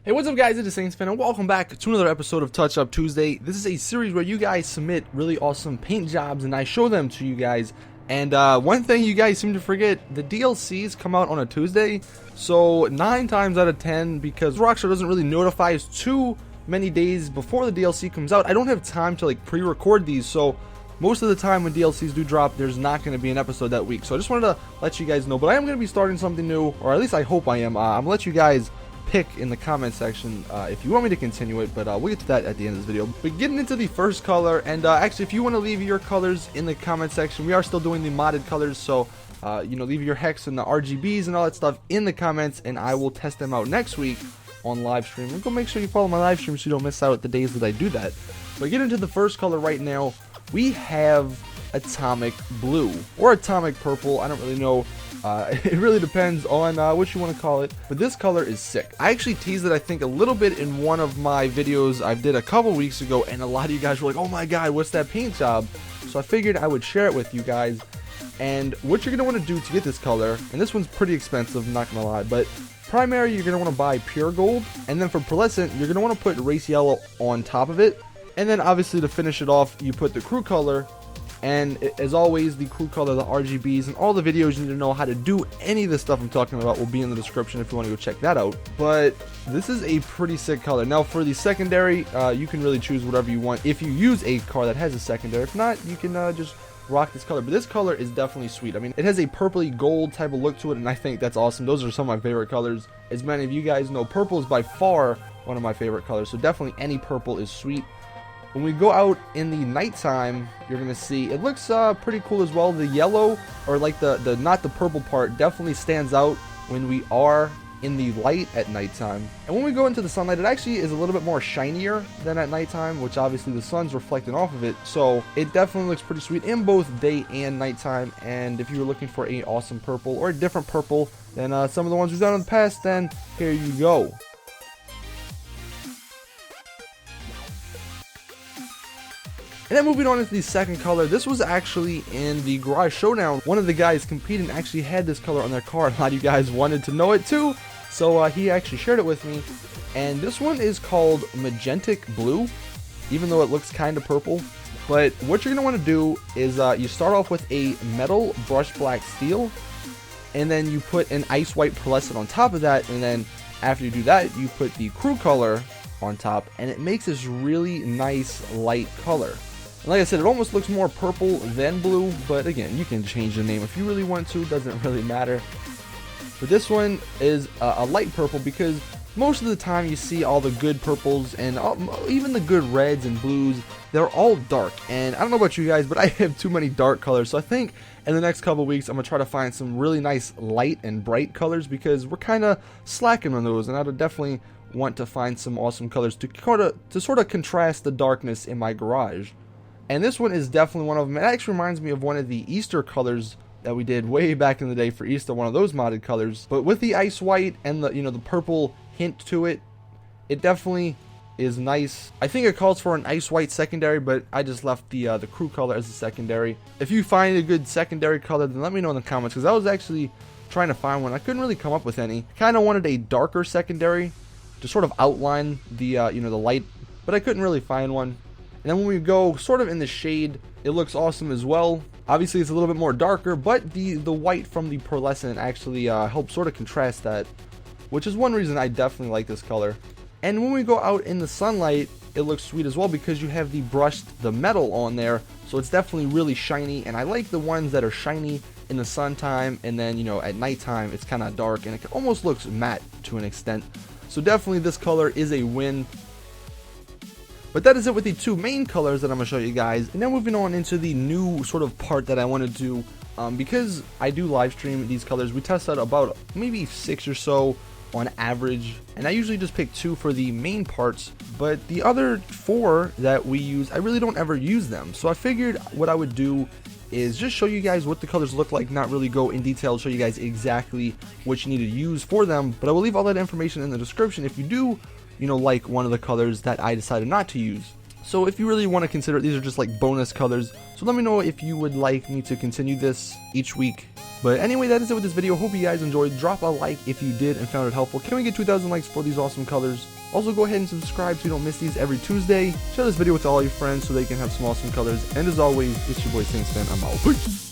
Hey, what's up guys, it is Saintsfan and welcome back to another episode of Touch Up Tuesday. This is a series where you guys submit really awesome paint jobs and I show them to you guys. And one thing you guys seem to forget, the DLCs come out on a Tuesday. So 9 times out of 10, because Rockstar doesn't really notify us too many days before the DLC comes out, I don't have time to like pre-record these. So most of the time when DLCs do drop, there's not going to be an episode that week. So I just wanted to let you guys know, but I am going to be starting something new, or at least I hope I am. I'm going to let you guys pick in the comment section if you want me to continue it, but we'll get to that at the end of this video. But getting into the first color, and actually if you want to leave your colors in the comment section, we are still doing the modded colors, so you know, leave your hex and the RGBs and all that stuff in the comments, and I will test them out next week on live stream. And go make sure you follow my live stream so you don't miss out the days that I do that. But get into the first color right now. We have Atomic Blue or Atomic Purple, I don't really know. It really depends on what you want to call it, but this color is sick. I actually teased it, I think, a little bit in one of my videos I did a couple weeks ago, and a lot of you guys were like, oh my god, what's that paint job? So I figured I would share it with you guys. And what you're going to want to do to get this color, and this one's pretty expensive, I'm not going to lie, but primary, you're going to want to buy pure gold, and then for pearlescent, you're going to want to put race yellow on top of it, and then obviously to finish it off, you put the crew color. And as always, the crew color, the RGBs, and all the videos you need to know how to do any of the stuff I'm talking about will be in the description if you want to go check that out. But this is a pretty sick color. Now for the secondary, you can really choose whatever you want if you use a car that has a secondary. If not, you can just rock this color. But this color is definitely sweet. I mean, it has a purpley gold type of look to it, and I think that's awesome. Those are some of my favorite colors. As many of you guys know, purple is by far one of my favorite colors, so definitely any purple is sweet. When we go out in the nighttime, you're going to see it looks pretty cool as well. The yellow, or like the not the purple part, definitely stands out when we are in the light at nighttime. And when we go into the sunlight, it actually is a little bit more shinier than at nighttime, which obviously the sun's reflecting off of it. So it definitely looks pretty sweet in both day and nighttime. And if you were looking for an awesome purple or a different purple than some of the ones we've done in the past, then here you go. And then moving on into the second color, this was actually in the Garage Showdown. One of the guys competing actually had this color on their car. A lot of you guys wanted to know it too, so he actually shared it with me. And this one is called Magentic Blue, even though it looks kind of purple. But what you're going to want to do is you start off with a metal brushed black steel, and then you put an ice white pearlescent on top of that, and then after you do that, you put the crew color on top, and it makes this really nice light color. Like I said, it almost looks more purple than blue, but again, you can change the name if you really want to, it doesn't really matter. But this one is a light purple, because most of the time you see all the good purples and even the good reds and blues, they're all dark. And I don't know about you guys, but I have too many dark colors, so I think in the next couple of weeks I'm going to try to find some really nice light and bright colors, because we're kind of slacking on those, and I would definitely want to find some awesome colors to sort of contrast the darkness in my garage. And this one is definitely one of them. It actually reminds me of one of the Easter colors that we did way back in the day for Easter, one of those modded colors. But with the ice white and the, you know, the purple hint to it, it definitely is nice. I think it calls for an ice white secondary, but I just left the crew color as a secondary. If you find a good secondary color, then let me know in the comments, because I was actually trying to find one. I couldn't really come up with any. Kind of wanted a darker secondary to sort of outline the you know, the light, but I couldn't really find one. And then when we go sort of in the shade, it looks awesome as well. Obviously it's a little bit more darker, but the white from the pearlescent actually helps sort of contrast that, which is one reason I definitely like this color. And when we go out in the sunlight, it looks sweet as well, because you have the metal on there, so it's definitely really shiny. And I like the ones that are shiny in the sun time, and then, you know, at nighttime it's kind of dark and it almost looks matte to an extent. So definitely this color is a win. But that is it with the two main colors that I'm going to show you guys. And now moving on into the new sort of part that I want to do. Because I do live stream these colors, we test out about maybe 6 or so on average. And I usually just pick 2 for the main parts. But the other 4 that we use, I really don't ever use them. So I figured what I would do is just show you guys what the colors look like, not really go in detail, show you guys exactly what you need to use for them. But I will leave all that information in the description if you do, you know, like one of the colors that I decided not to use. So if you really want to consider it, these are just like bonus colors. So let me know if you would like me to continue this each week. But anyway, that is it with this video. Hope you guys enjoyed. Drop a like if you did and found it helpful. Can we get 2,000 likes for these awesome colors? Also, go ahead and subscribe so you don't miss these every Tuesday. Share this video with all your friends so they can have some awesome colors. And as always, it's your boy Saintsfan. I'm out. Peace!